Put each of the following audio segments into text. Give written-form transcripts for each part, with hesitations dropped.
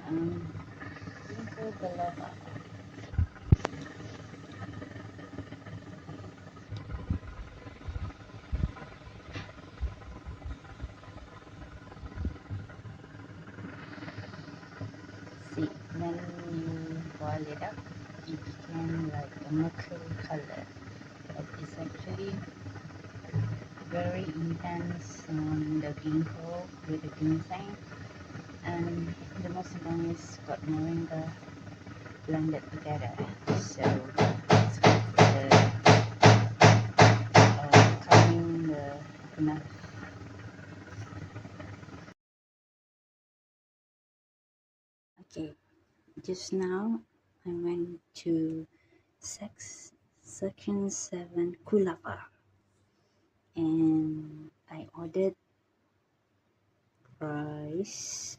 Ginkgo biloba. See, when you boil it up, it became like a mercury color. But it's actually very intense on the ginkgo with the ginseng, and the most important is got moringa blended together. So it's good for the calming the nerve. Okay, just now I went to section 7 Kulava, and I ordered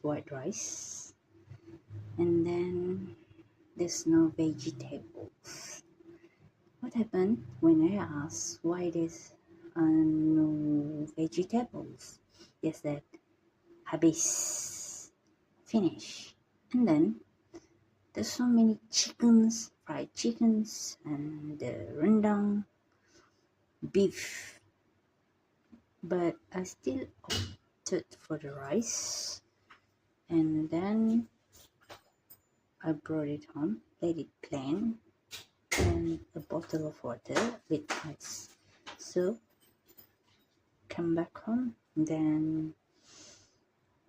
white rice, and then there's no vegetables. What happened when I asked why there's no vegetables? They said habis, finish. And then there's so many chickens, fried chickens, and the rendang, beef. But I still opted for the rice, and then I brought it home, let it plain, and a bottle of water with ice. So come back home, then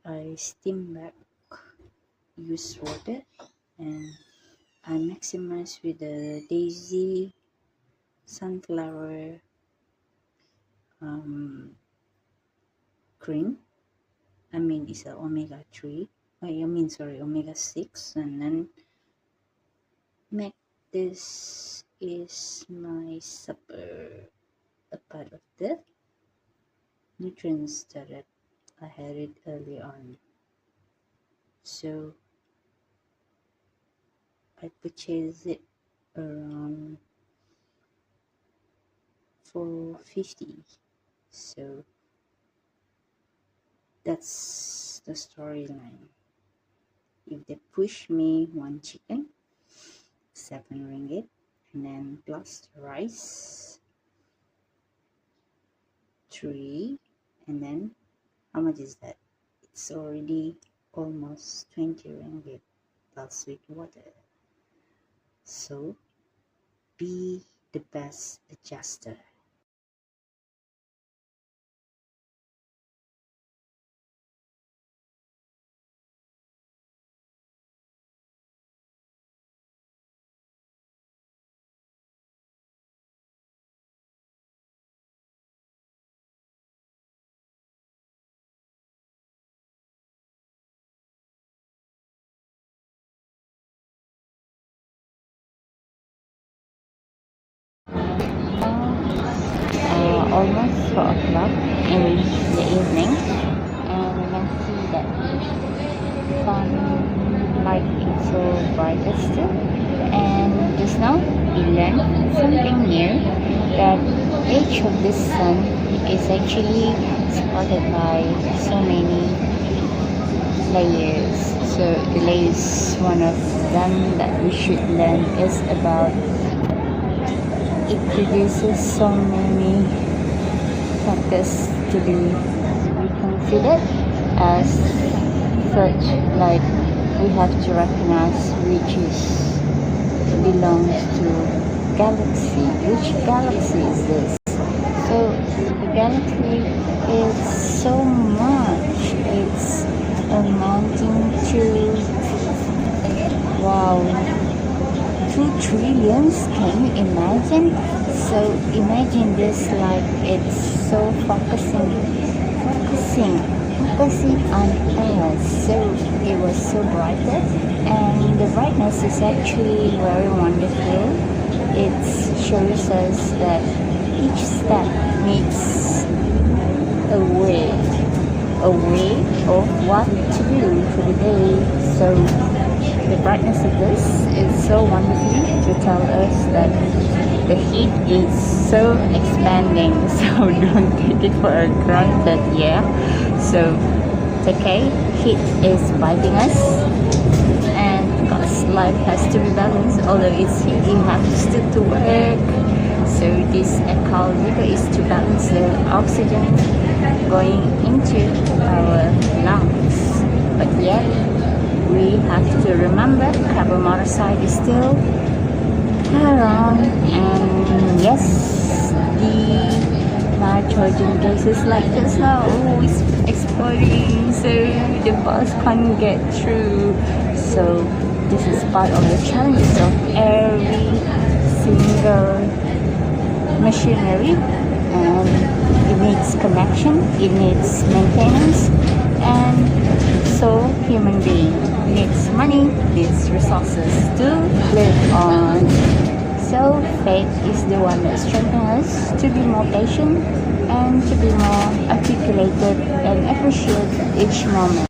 I steam back, use water, and I maximize with the daisy sunflower cream. I mean, it's a omega-3. Omega-6, and then make this is my supper, a part of the nutrients that I had it early on. So I purchased it around 450. So that's the storyline. If they push me one chicken, 7 ringgit, and then plus rice 3, and then how much is that? It's already almost 20 ringgit plus with water. So be the best adjuster. Almost 4 o'clock in the evening, and we can see that sunlight is so bright still. And just now we learned something new, that age of the sun is actually supported by so many layers. So the layers, one of them that we should learn is about it produces so many factors to be reconsidered as such, like we have to recognize which belongs to galaxy. Which galaxy is this? So the galaxy is so much. It's amounting to, wow, 2 trillions. Can you imagine? So imagine this, like it's so focusing on us. So it was so brighter, and the brightness is actually very wonderful. It shows us that each step needs a way of what to do for the day. So the brightness of this is so wonderful to tell us that the heat is so expanding, so don't take it for granted. Yeah, so it's okay, heat is biting us, life has to be balanced. Although it's here, you have to still to work. So this ecology is to balance the oxygen going into our lungs. But yet, we have to remember carbon monoxide is still around, and yes, the nitrogen gases like just now is exploding, so the bus can't get through. So this is part of the challenges of every single machinery, and it needs connection, it needs maintenance, and so human being needs money, needs resources to live on. So faith is the one that strengthens us to be more patient and to be more articulated and appreciate each moment.